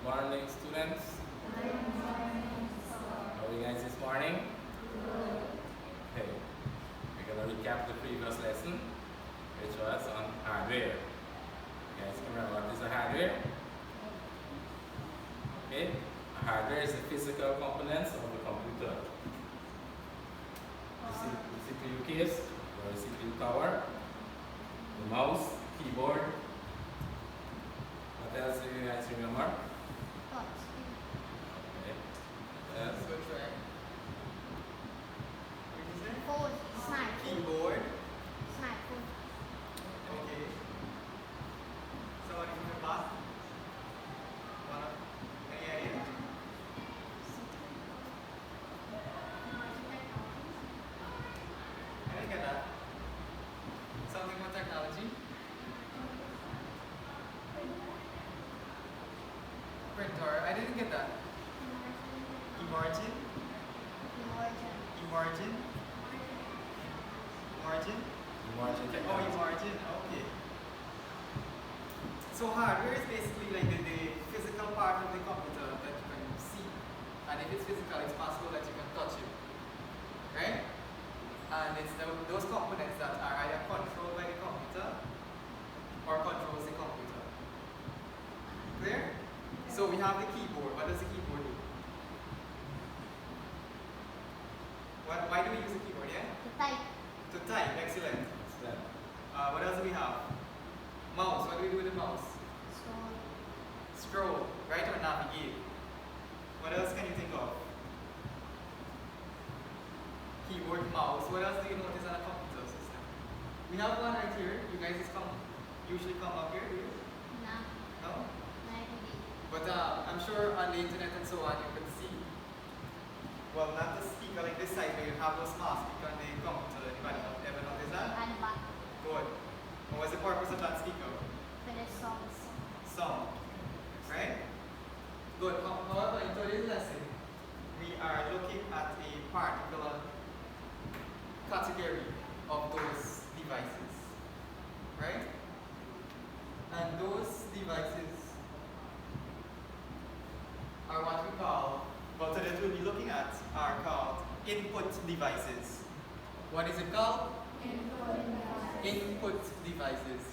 Good morning, students. How are you guys this morning? Okay, we're going to recap the previous lesson, which was on hardware. You guys can remember what is a hardware? Okay, a hardware is the physical components of the computer. The CPU case, or the CPU cover, the mouse, keyboard. What else do you guys remember? Okay. Yes. Good try. Phone, smartphone. Keyboard. Smartphone. Okay. Somebody from the class? Any idea? I didn't get that. Something with technology? Printer. I didn't get that. Emerging? Emerging? Emerging? Emerging Oh, technology. emerging. Okay. So hardware is basically like the physical part of the computer that you can see. And if it's physical, it's possible that you can touch it. Right? And it's those components that are either controlled by the computer or controls the computer. Clear? So we have the keyboard. What does the keyboard do? Why do we use the keyboard, yeah? To type. To type, excellent. Excellent. What else do we have? Mouse, what do we do with the mouse? Scroll. Scroll, right, or navigate. What else can you think of? Keyboard, mouse. What else do you notice on a computer system? We have one right here. You guys usually come up here, do you? No. No? Not really. But I'm sure on the internet and so on you can see. Well, not the speaker like this side, but you have those smart speaker on the computer. Anybody ever notice that? And back. Good. And what's the purpose of that speaker? For the songs. Song. Right? Good. However, in today's lesson, we are looking at a particular category of those devices. Right? And those devices are what we call, well, today we'll be looking at, are called input devices. What is it called? Input devices.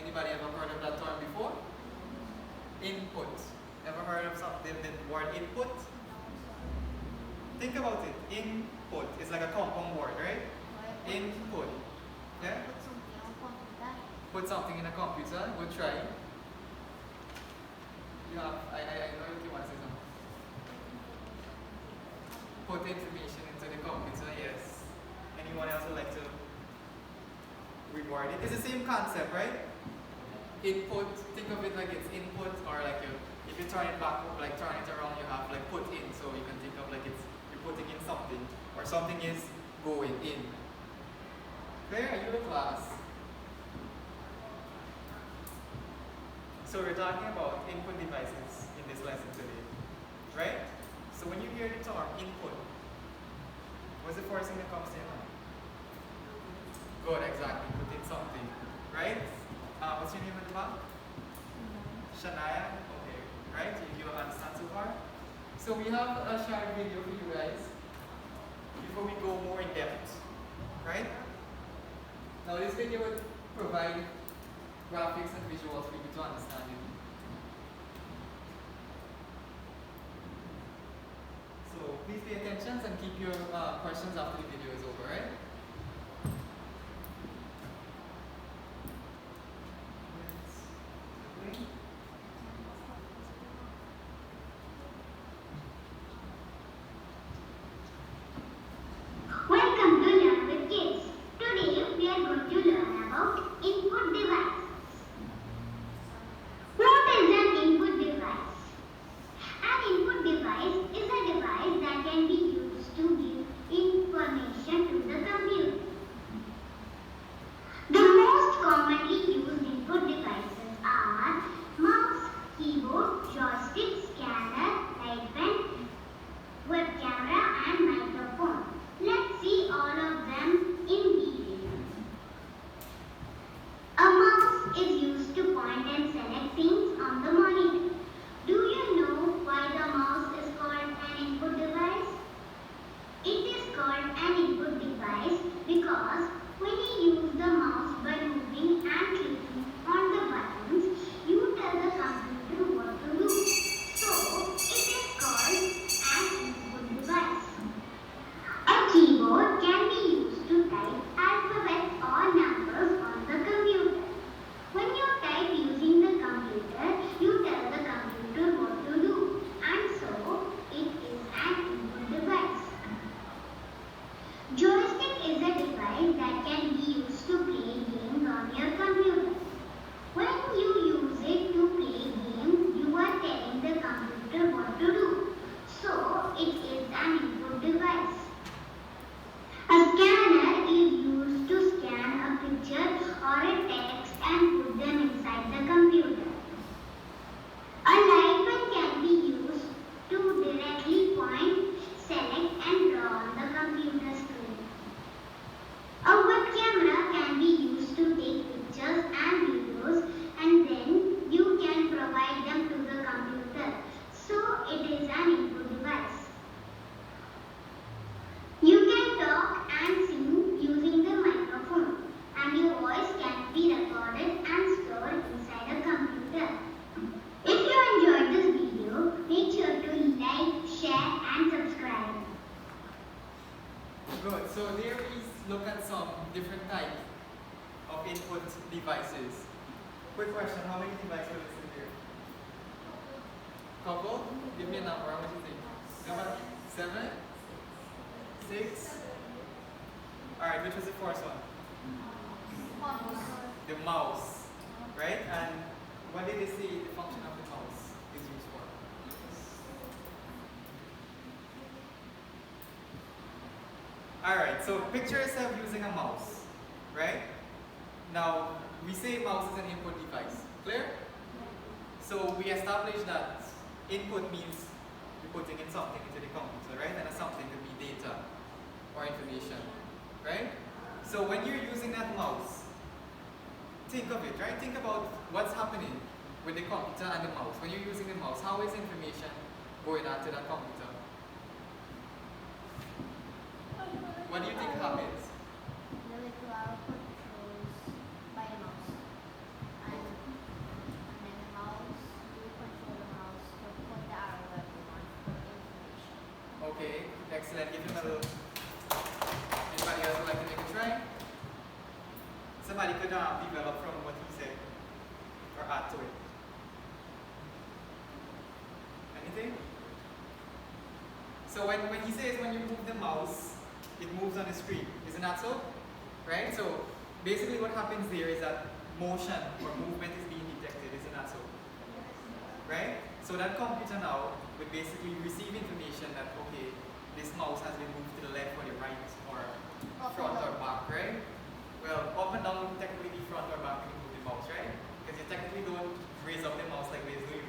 Anybody ever heard of that term before? Input. Ever heard of the word input? Think about it. Input is like a compound word, right? Input. Yeah? Put something on computer. Put something in a computer. We'll try. You have, I know you want to say something. Put information into the computer, yes. Anyone else would like to reword it? It's the same concept, right? Input, think of it like it's input, or like if you turn it back, like turn it around, you have like put in, so you can think of like it's you're putting in something, or something is going in. Clear? Are you in class? So we're talking about input devices in this lesson today, right? So when you hear the term input, what's the first thing that comes to your mind? Good, exactly. Put in something, right? What's your name at the back? Shania. Okay, right? You understand so far? So we have a short video for you guys before we go more in depth, right? Now this video will provide graphics and visuals for you to understand it. So please pay attention and keep your questions after the video is over, right? Welcome to Learn with Kids. Today we are going to learn about input devices. What is an input device? An input device is a device that can be used to give information to the computer. question. How many devices are listed here? Couple? Give me a number. How much do you think? Number 7? 6? Alright, which was the first one? The mouse. Right? And what did they say the function of the mouse is used for? Alright, so picture yourself using a mouse. Right? Now, we say mouse is an input device. Clear? So we established that input means you're putting in something into the computer, right? And something could be data or information, right? So when you're using that mouse, think of it, right? Think about what's happening with the computer and the mouse. When you're using the mouse, how is information going onto that computer? What do you think happens? The little arrow controls by the mouse. And then the mouse, you control the mouse to put the arrow where you want for information. Okay, excellent. Give him a little. Anybody else would like to make a try? Somebody could develop from what he said or add to it. Anything? So when he says when you move the mouse, it moves on the screen. Isn't that so? Right? So basically what happens there is that motion or movement is being detected. Isn't that so? Right? So that computer now would basically receive information that, okay, this mouse has been moved to the left or the right or front or back, right? Well, up and down would technically be front or back when you move the mouse, right? Because you technically don't raise up the mouse like this, do you?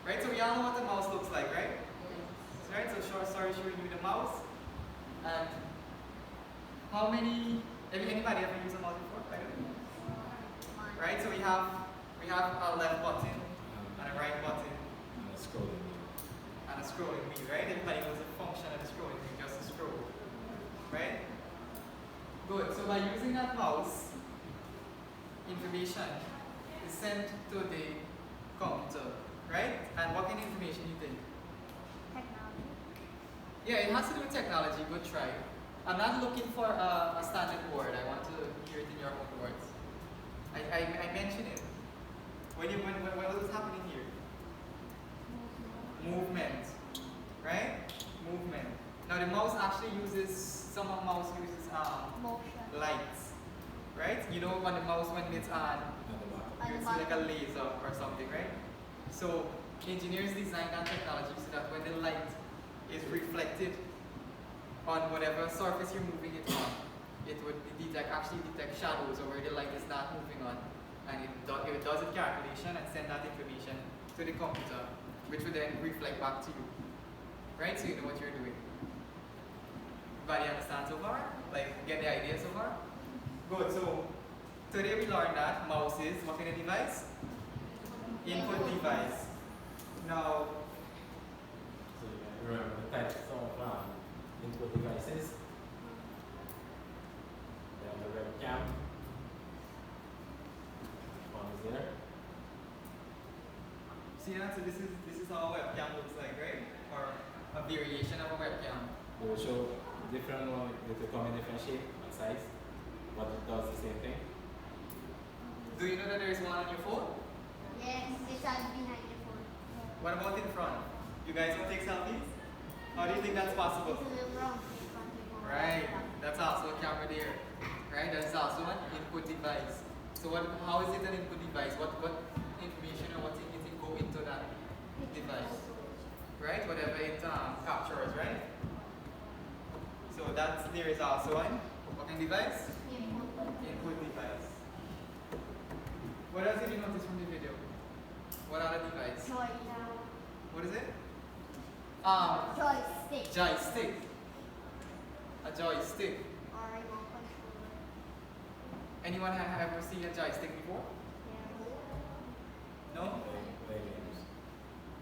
Right? So we all know what the mouse looks like, right? Right? So sorry showing you the mouse. And how many, anybody ever used a mouse before? I don't know. Right? So we have a left button and a right button. And a scrolling wheel. And a scrolling wheel, right? Everybody knows the function of the scrolling wheel, just to scroll. Right? Good. So by using that mouse, information is sent to the computer, right? And what kind of information you think? Technology. Yeah, it has to do with technology. Good try. I'm not looking for a standard word. I want to hear it in your own words. I mentioned it. What was happening here? Movement. Right? Movement. Now the mouse actually uses, some of mouse uses Motion. lights. Right? You know when the mouse, when it's on, And the bottom. you see like a laser or something, right? So engineers designed that technology so that when the light is reflected on whatever surface you're moving it on, it would actually detect shadows or where the light is not moving on. And it does its calculation and send that information to the computer, which would then reflect back to you. Right? So you know what you're doing. Everybody understand so far? Like, get the idea so far? Good. So today we learned that mouse is what kind of device? Input device. Now, So you remember the types of input devices. Then the webcam. One is there. see that? So this is how a webcam looks like, right? Or a variation of a webcam. They will show different one, they will come in different shape and size, but it does the same thing. Do you know that there is one on your phone? Yes, it's behind the phone. What about in front? You guys will take selfies? How do you think that's possible? It's a little round in front of the phone. Right, that's also a camera there. Right, that's also an input device. So how is it an input device? What information or what anything go into that device? Right, whatever it captures, right? So there is also an what device? Input device. What else did you notice from the video? What other device? What is it? Joystick. Joystick. A joystick. Or remote controller. Anyone have ever seen a joystick before? Yeah. No? Play games.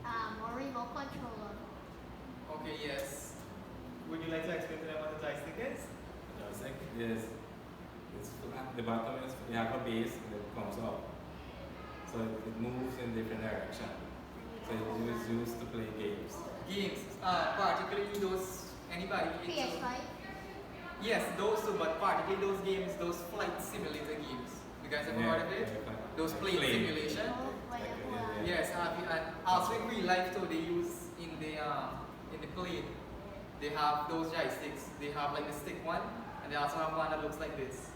Or remote controller. Okay, yes. Would you like to explain to them what a joystick is? The joystick is, it's flat. The bottom is, you have a base and it comes up. So it moves in different direction. So it is used to play games. Games. Particularly those, anybody into... PS5. Yes, those two, but particularly those games, those flight simulator games. You guys ever heard of it? those plane Plane. simulation. Oh, when you pull out. Yes, and also in real life too, they use in the plane. They have those joysticks. They have like the stick one, and they also have one that looks like this,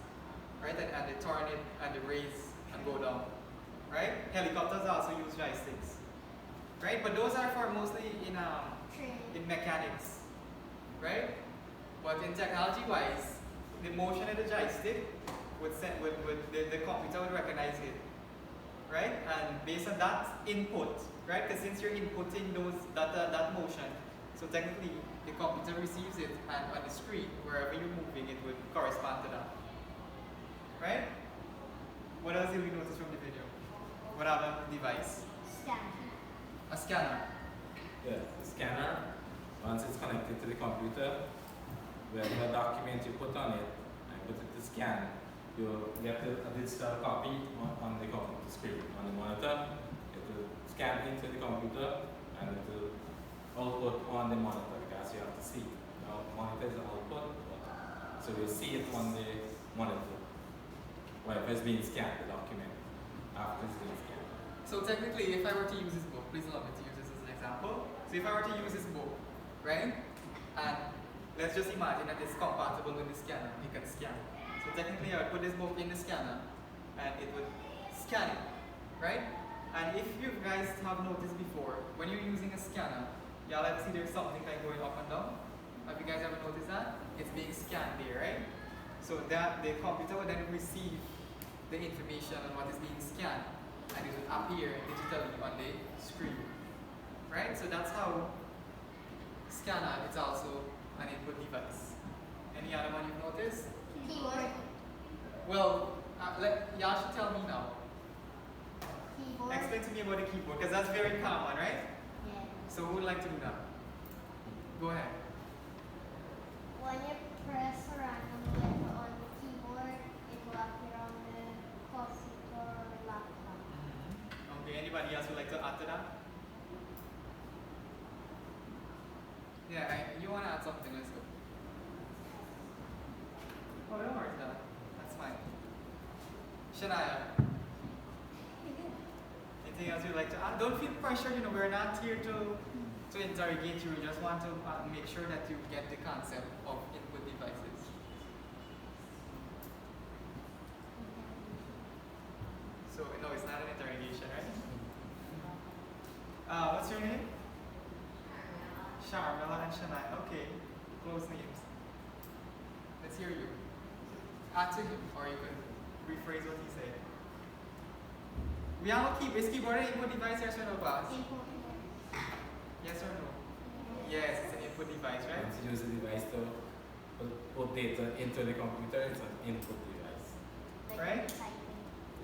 right? And they turn it and they raise and go down, right? Helicopters also use joysticks, right? But those are for mostly in mechanics, right? But in technology wise, the motion of the joystick would the computer would recognize it, right? And based on that input, right? Because since you're inputting that motion, so technically the computer receives it, and on the screen, wherever you're moving, it would correspond to that, right? What else did we notice from the video? What other device? Scan. A scanner. Yeah, the scanner, once it's connected to the computer, whatever document you put on it and put it to scan, you get a digital copy on the computer screen, on the monitor. It will scan into the computer and it will output on the monitor because you have to see. Now, monitor is the output, so you see it on the monitor. Whenever it's being scanned, the document, after it's being scanned. So technically, if I were to use this book, please allow me to use this as an example. So if I were to use this book, right, and let's just imagine that it's compatible with the scanner, it can scan. So technically, I would put this book in the scanner, and it would scan it, right? And if you guys have noticed before, when you're using a scanner, y'all ever see there's something like going up and down? Have you guys ever noticed that? It's being scanned there, right? So that the computer would then receive the information on what is being scanned, and it would appear digitally on the screen, right? So that's how scanner is also an input device. Any other one you've noticed? Keyboard. Well, y'all should tell me now. Keyboard. Explain to me about the keyboard, because that's very common, right? Yeah. So who would like to do that? Go ahead. When you press a random letter on the keyboard, it will appear on the computer or laptop. Okay, anybody else would like to add to that? Yeah, you want to add something, let's go. Oh, don't worry, that's fine. Shania, anything else you'd like to add? Don't feel pressured, we're not here to interrogate you, we just want to make sure that you get the concept of input devices. So, no, it's not an interrogation, right? What's your name? Sharmila and Shania. Okay, close names. Let's hear you. Add to him, or you can rephrase what he said. We have a keyboard and input device, yes or no, class? Input. Yes or no? Yes, it's an input device, right? Once you use the device to put data into the computer, it's an input device. Like Right? typing.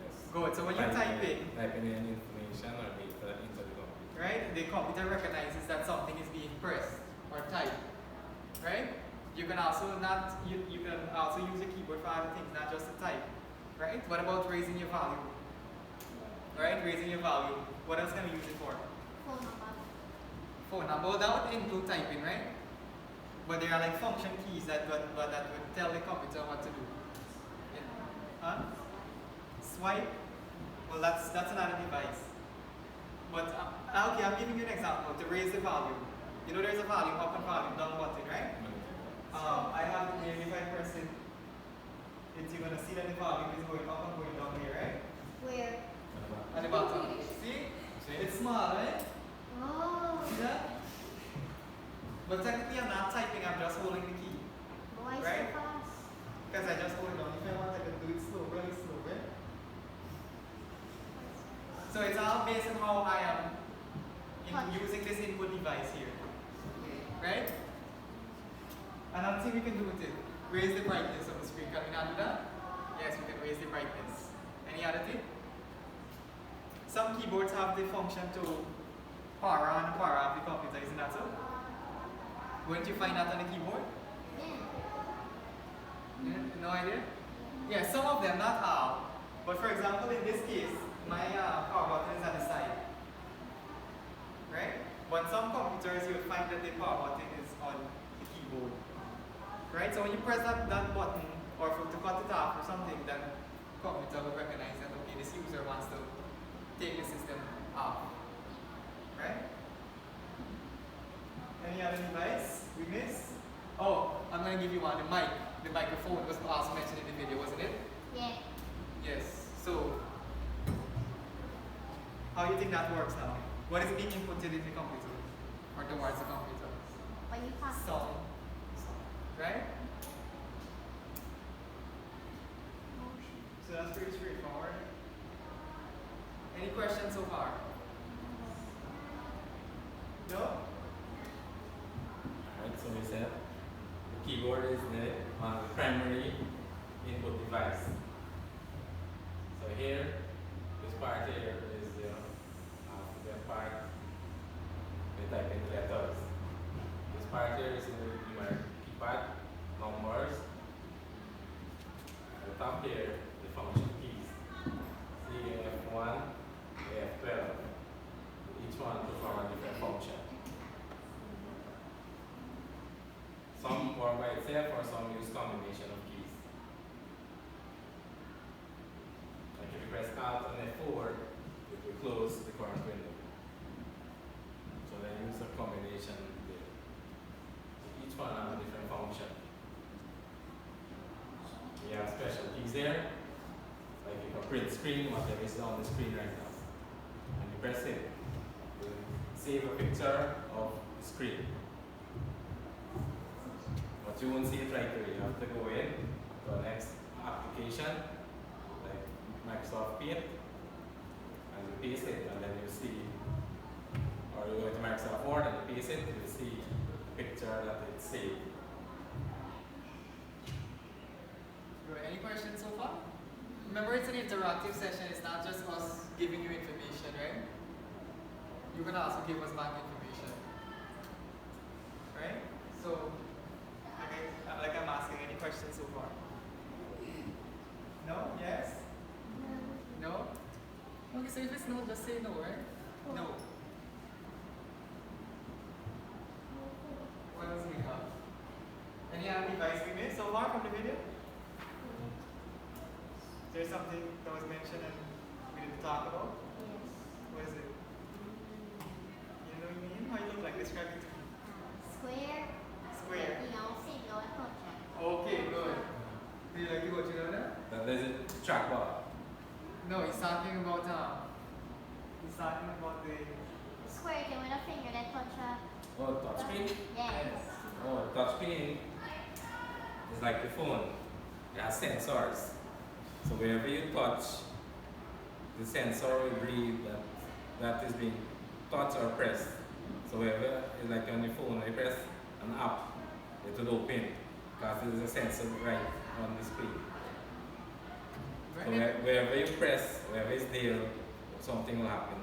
Yes. Good. So when you're typing, Typing in information or data into the computer. right, the computer recognizes that something is being pressed or typed, right? You can also you can also use a keyboard for other things, not just to type, right? What about raising your volume? Right, raising your volume. What else can we use it for? Phone number. Phone number. Well, that would include typing, right? But there are like function keys that would tell the computer what to do. Yeah. Huh? Swipe. Well, that's another device. But okay, I'm giving you an example to raise the volume. There's a volume up and volume down button, right? I have it here. If I press it, you're gonna see that the volume is going up and going down here, right? Where? At the bottom. See? It's small, right? Oh. See that? But technically I'm not typing, I'm just holding the key. Why Right? so fast? Because I just hold it down. If I want, I can do it slow, really slow, right? So it's all based on how I am using this input device here. Right? Another thing we can do with it, raise the brightness of the screen. Can we not do that? Yes, we can raise the brightness. Any other thing? Some keyboards have the function to power on and power off the computer, isn't that so? Wouldn't you find that on the keyboard? Yeah. No idea? Yeah, some of them, not all. But for example, in this case, my power button is at the side. Right? But some computers, you will find that the power button is on the keyboard. Right? So when you press that button, or to cut it off or something, then computer will recognize that, okay, this user wants to take the system off. Right? Any other device we missed? Oh, I'm going to give you one, the mic. The microphone was also mentioned in the video, wasn't it? Yeah. Yes. So, how do you think that works now? What is being inputted in the computer? Or towards the computer? When you talk. Sound. Right? So that's pretty straightforward. Any questions so far? No? Alright, so we said the keyboard is the primary input device. So here, this part here is the alphabet part. We type in letters. This part here is the numeric keypad, numbers. At the top here, the function keys. See F1, F12. Each one perform a different function. Some work by itself or some use combination of keys. Like if you press Alt and F4, it will close the current window. So they use a combination there. So each one has a different function. We have special keys there, like you can print screen, whatever is on the screen right now. And you press it, it will save a picture of the screen. But you won't see it right away. You have to go in to the next application, like Microsoft Paint, and you paste it, and then you see, or you go to Microsoft Word and you paste it, you'll see the picture that it's saved. Good. Any questions so far? Remember, it's an interactive session. It's not just us giving you information, right? You can also give us back information, right? So, like I'm asking, any questions so far? No? Yes? No? Okay, so if it's no, just say no, right? No. What else do we have? Any other device we missed so far from the video? Is there something that was mentioned and we didn't talk about? Yes. What is it? You know what I mean? How you look like? Describe it to me. Square. Square. You know, single and project. Okay, good. Do you like to go to that? Then there's a trackball. No, he's talking about the Square thing with a finger that touch a. Oh, touchscreen? Yes. Oh, touchscreen is like the phone. It has sensors. So wherever you touch, the sensor will read that is being touched or pressed. So wherever, like on your phone, you press an app, it will open because there is a sensor right on the screen. So wherever you press, wherever it's there, something will happen.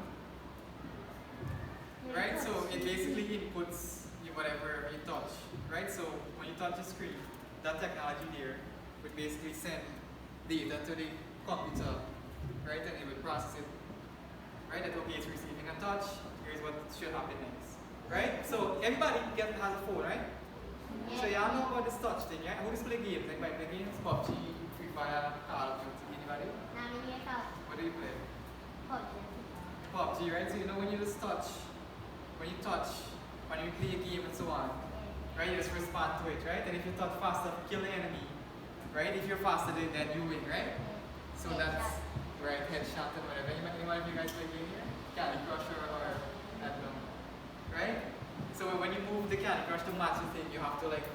Right, so it basically inputs you whatever you touch. Right, so when you touch the screen, that technology there would basically send data to the computer, right, and it would process it. Right, that okay, it's receiving a touch. Here's what should happen next. Right, so everybody has a phone, right? Yeah. So y'all know about this touch thing, right? Who does play games? Like play games, PUBG, Free Fire, Call of Duty. Anybody? What do you play? PUBG, right? So you know when you just touch, when you play a game and so on, right? You just respond to it, right? And if you touch faster, kill the enemy, right? If you're faster then you win, right? So that's right, headshot and whatever. Anyone of you guys play game here? Candy Crush or I don't know, right? So when you move the Candy Crush to match the thing, you have to like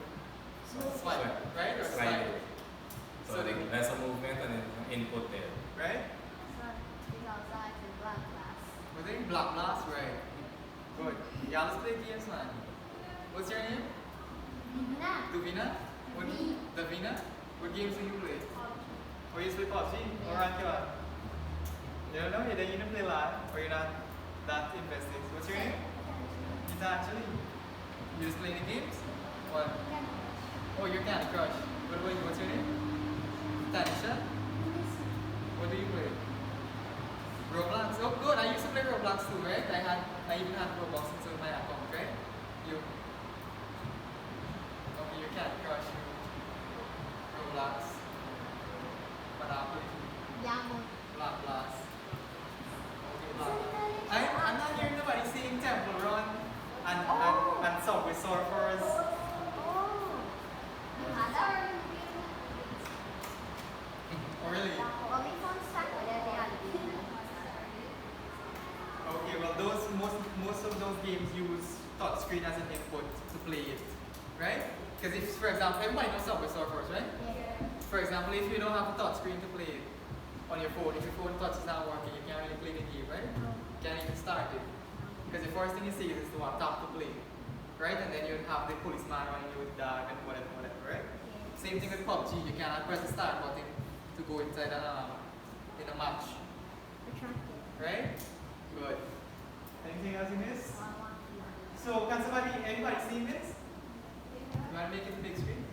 swipe, right? Or slide. So there's a movement and an input there. Right? Was it Black Blast? Right. Good. Yeah, let's play games, man. What's your name? Duvina? Davina? What games do you play? Oh, you play PUBG? Or Rankula? You don't know? Then you don't play live? Or you're not that invested? What's your name? It's actually. You just play the games? What? Oh, you're Candy Crush. What about you? What's your name? Tanisha? What do you play? Roblox. Oh, good. I used to play Roblox too, right? I even had Roblox into my account, right? You. Okay, you Candy Crush. Roblox. Monopoly. games use touchscreen as an input to play it, right? Because if, for example, everybody knows Subway Surfers, right? Yeah. For example, if you don't have a touchscreen to play it on your phone, if your phone touch is not working, you can't really play the game, right? No. You can't even start it. Because the first thing you see is to tap to play, right? And then you have the policeman running you with the dog and whatever, right? Yeah. Same thing with PUBG, you cannot press the start button to go inside in a match, Retracted. right? Good. Anything else you missed? I want to. So can anybody see this? You want to make it a big screen?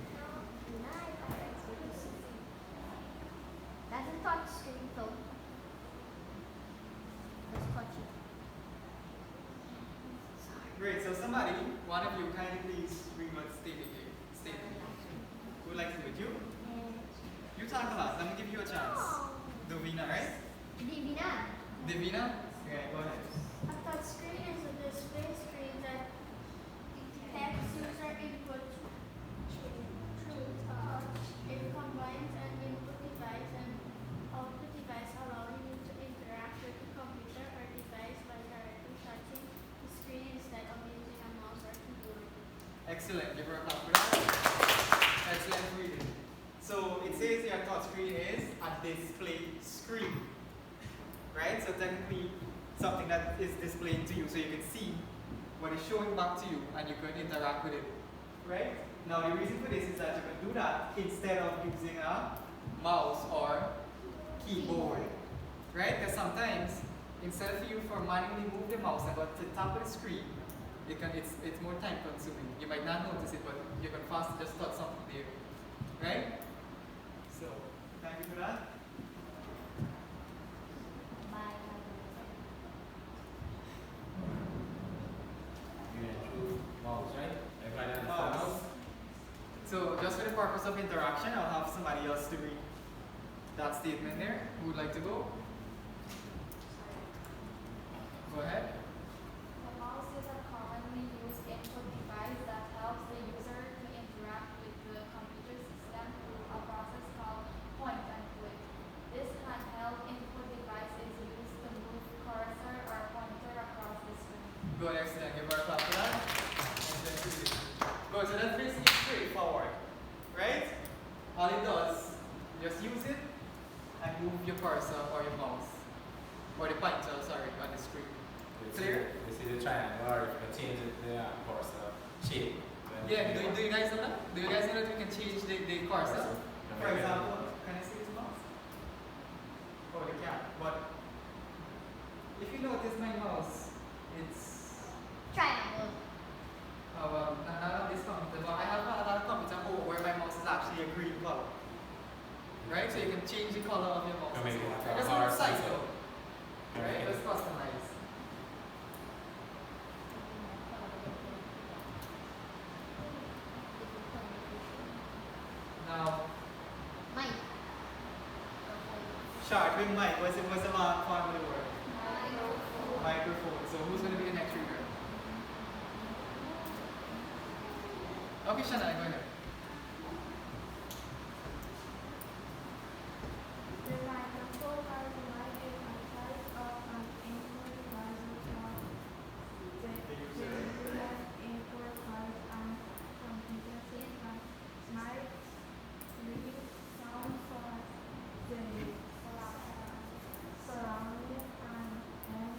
That's a touch screen though. Let's touch it. Great, so somebody, one of you kindly please read what statement here. Statement. Who would like to do it? You? You talk a lot, let me give you a chance. Dovina, right? Divina. Divina? Okay, go ahead. A touch screen is a display screen that detects user input through touch. It combines an input device and output device, allowing you to interact with the computer or device by directly touching the screen instead of using a mouse or keyboard. Excellent, give her a clap for that. Excellent reading. So it says your touch screen is a display screen, right? So technically something that is displayed to you so you can see what is showing back to you and you can interact with it, right? Now the reason for this is that you can do that instead of using a mouse or keyboard, right? Because sometimes instead of you for manually move the mouse and go to the top of the screen, it's more time consuming. You might not notice it, but you can fast just touch something there, right? So thank you for that. Bye. You went through mouse, right? Everybody understand Mouse. mouse? So just for the purpose of interaction, I'll have somebody else to read that statement there. Who would like to go? Go ahead. The mouse is a commonly used input device that helps the user to interact with the computer system through a process called point and click. This handheld input device is used to move cursor or pointer across the screen. Good, excellent. Give her a clap for that. Excellent reading. Good, so that's basically straightforward, right? All it does, just use it and move your cursor or your mouse, or the pointer, sorry, on the screen. Clear? You see the triangle, or if you can change it, the cursor shape. Yeah, do you guys know that? Do you guys know that we can change the cursor? For example, can I see this mouse? Oh, you can't. But if you notice my mouse, it's Triangle. well, not on this computer, but I have another computer where my mouse is actually a green color. Right? So you can change the color of your mouse. Can make it like a Just heart on the side symbol. though. Right? Let's customize. Now, Mike. shark with mic, what's the long form of the word? Microphone. Microphone. So who's going to be the next reader? Okay, Shana, go ahead. The microphone or the mic is a type of an input device which allows the user input type and computer system. Mics read sound for the surrounding and then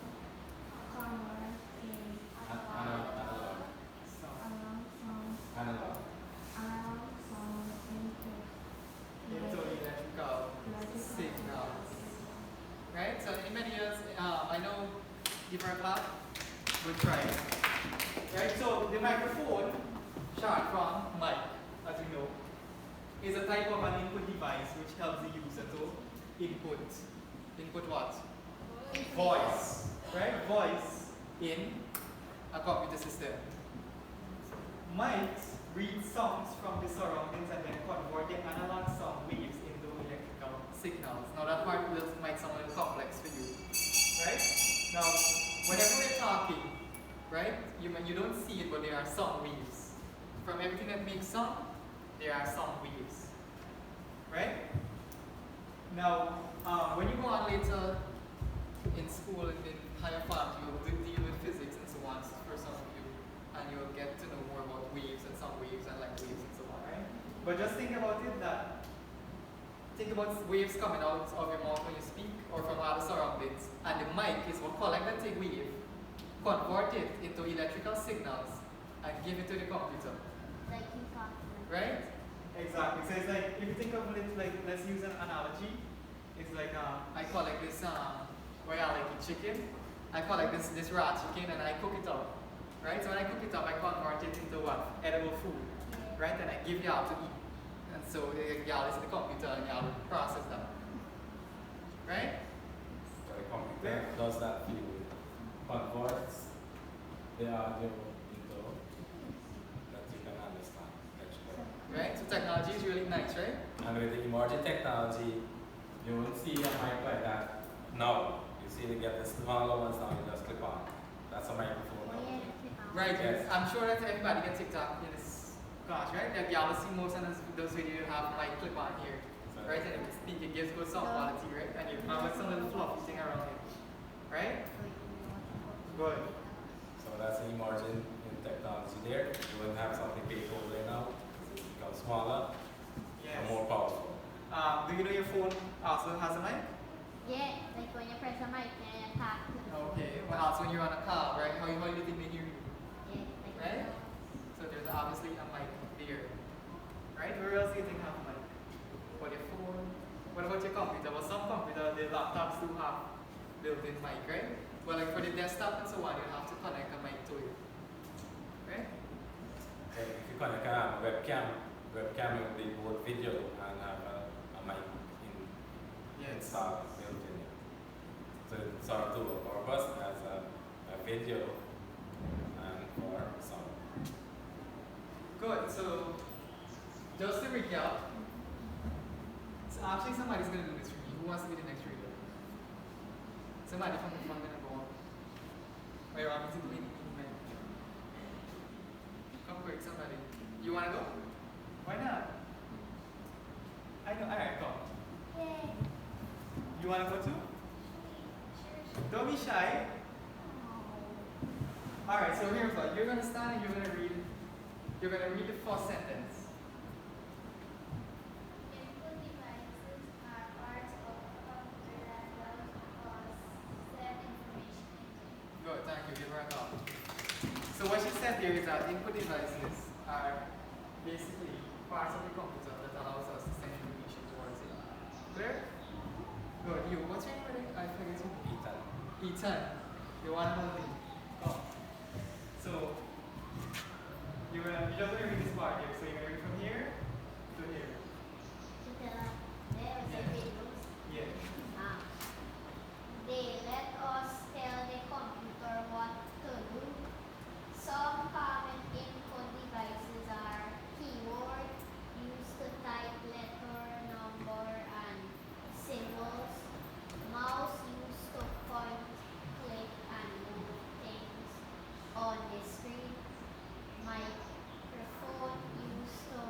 convert in Analog. alarm sound Analog. into Into electrical signals. Right? So in many years, I know, give her a clap. Good try. Right? So the microphone, short from mic, as we know, is a type of an input device which helps the user to input. Input what? Voice. Right? Voice in a computer system. Mics read sounds from the surroundings and then convert the analog sound waves into electrical signals. Now that part might sound a little complex for you, right? Now, whenever we're talking, right, you don't see it, but there are sound waves. From everything that makes sound, there are sound waves, right? Now, when you go on later in school and in higher forms, you will deal with physics and so on for some But just think about it that, think about waves coming out of your mouth when you speak or from other surroundings. And the mic is what collect that wave, convert it into electrical signals, and give it to the computer. Like you talking. Right? Exactly. So it's like, if you think of it like, let's use an analogy. It's like, I collect this, where I like chicken. I collect this raw chicken and I cook it up. Right? So when I cook it up, I convert it into what? Edible food. Right? And I give y'all to eat. And so y'all is the computer and y'all process that. Right? So the computer does that for you. Converts the audio into that you can understand. Right? So technology is really nice, right? And with the emerging technology, you won't see a mic like that now. You see they get the smaller ones now, you just click on. That's a microphone. Oh, yeah, that's it. Right. Yes. I'm sure that everybody gets TikTok in this class, right? That y'all see most of those videos have like clip on here. Right? And if you speak, it gives good sound quality, right? And you have like some little fluffy thing around it. Right? Good. So that's the emerging in technology there. You wouldn't have something big over there now. It's become smaller and more powerful. Do you know your phone also has a mic? Yeah, like when you press a mic and you talk to the phone. Okay. Well, also when you're on a car, right? How do you think they hear you? Yeah, like Right? So there's obviously a mic there. Right? Where else do you think have a mic? What your phone? What about your computer? Well, some computer, the laptops do have built-in mic, right? Well, like for the desktop and so on, you have to connect a mic to it. Right? Okay, if you connect a webcam will be both video and have a mic installed built in it. So it serves to a purpose as a video and for sound. Good. So just to recap, so actually somebody's going to do this for me. Who wants to be the next reader? Somebody from the front going to go on. Wait, I'm going to do it. Come quick, somebody. You want to go? Why not? I know. Alright, go. Yay. You want to go too? Don't be shy. Alright, so here's what. You're going to stand and you're going to read the first sentence. Input devices are parts of a computer that help us set information into. Good, thank you. Give her a clap. So what she said here is that input devices are basically parts of the computer that allows us to send information towards it. Clear? Good. You, what's your name? I forget you. Ethan. Ethan. You want to know me? Oh. So you're just gonna read this part here. So you're gonna read from here to here. To the there was a videos. Yeah. They let us tell the computer what to do. Some common input devices are keyboard, used to type letter, number, and symbols. Mouse used to point, click, and move things on the screen. Microphone used to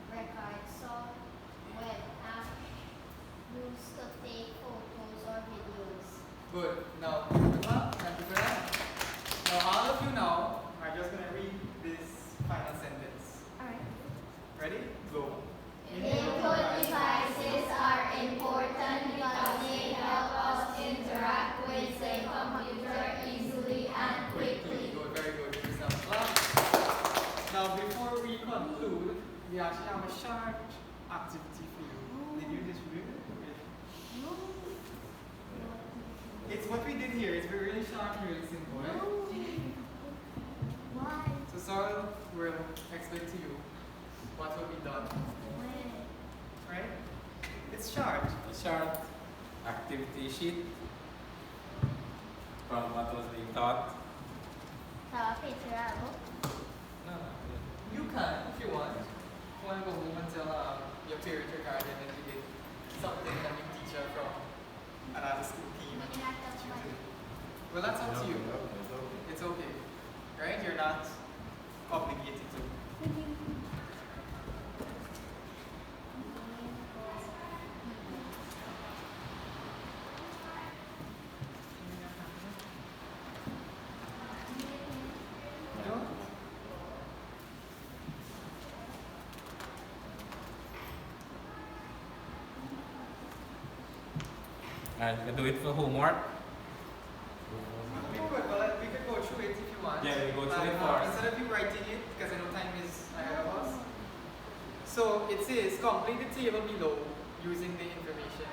record sound. Webcam used to take photos or videos. Good. Now, thank you for that. Now, all of you now are just going to read this final sentence. Alright. Ready? Go. Input devices are important because they help us interact with the computer easily and quickly. Good. Very good. Give yourself a clap. Now, before we conclude, we actually have a short activity for you. Did you distribute it? It's what we did here. It's really short and really simple, right? Why? So Sorrel will explain to you what will be done. Right? It's short. A short activity sheet from what was being taught. Have a picture of No, You can, if you want. If you want to go home and tell your parents or guardian that you did something that you teacher from another school team. Maybe not that much. Well, that's up to you. It's okay. It's okay. Right? You're not obligated to. No? Alright, we can do it for homework. We could, but we could go through it if you want. Yeah, we go through it Like, first. instead of you writing it, because I know time is ahead of us. So it says complete the table below using the information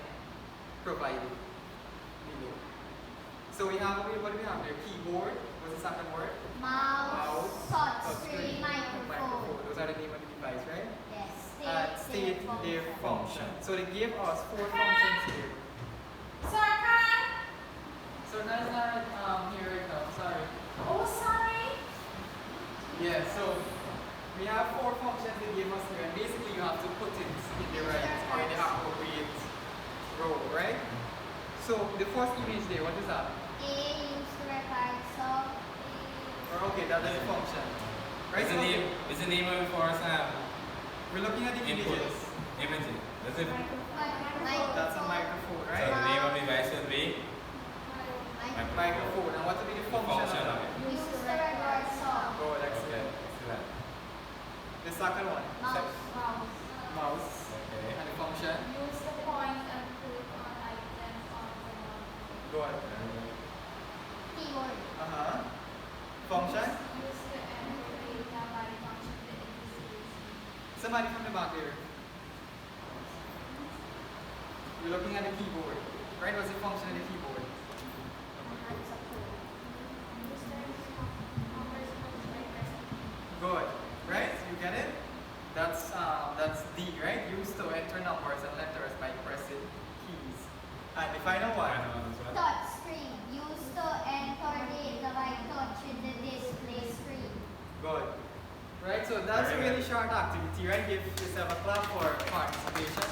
provided below. So we have, what do we have there? Keyboard, what's the second word? Mouse, touchscreen, microphone. Those are the name of the device, right? Yes. State their function. function. So they gave us 4 functions here. So that's not here right now, sorry. Oh, sorry. Yeah, so we have 4 functions they gave us here, and basically you have to put it in the right or in the appropriate row, right? So the first image there, what is that? A used to record sub. Or okay, that is a function. Right? Is the name of it for us? We're looking at the Input. images. Imaging. That's it. That's a microphone, So right? the name of the device will be Microphone. And what will be the the function function of of it? it. Used to record sub. Oh, Okay, excellent. excellent. The second one. Mouse. Mouse. Okay. And the function. Use the point and click on items on the mouse. Good. Keyboard. Uh-huh. Function. Use the enter data by function the indices. Somebody from the back here. We're looking at the keyboard. Right? What's the function of the keyboard? Good. Right? You get it? That's D, right? Used to enter numbers and letters by pressing keys. And the final one. Touchscreen. Used to enter data by touching the display screen. Good. Right? So that's a Very really short activity, right? Give yourself a clap for participation.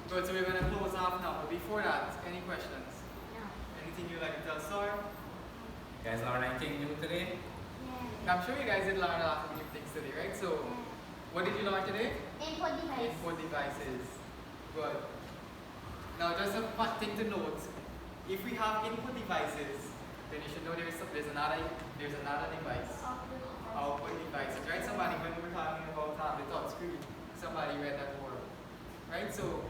Good. So we're gonna close off now. But before that, any questions? No. Anything you'd like to tell Sir? Guys, learn anything new today? I'm sure you guys did learn a lot of new things today, right? So, what did you learn today? Input device. Input devices. Good. Now, just a fun thing to note: if we have input devices, then you should know there's another device. Output devices, right? Somebody, when we were talking about the touch screen, somebody read that word, right? So,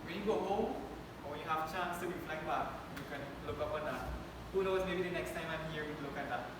when you go home or when you have a chance to reflect back, you can look up on that. Who knows? Maybe the next time I'm here, we look at that.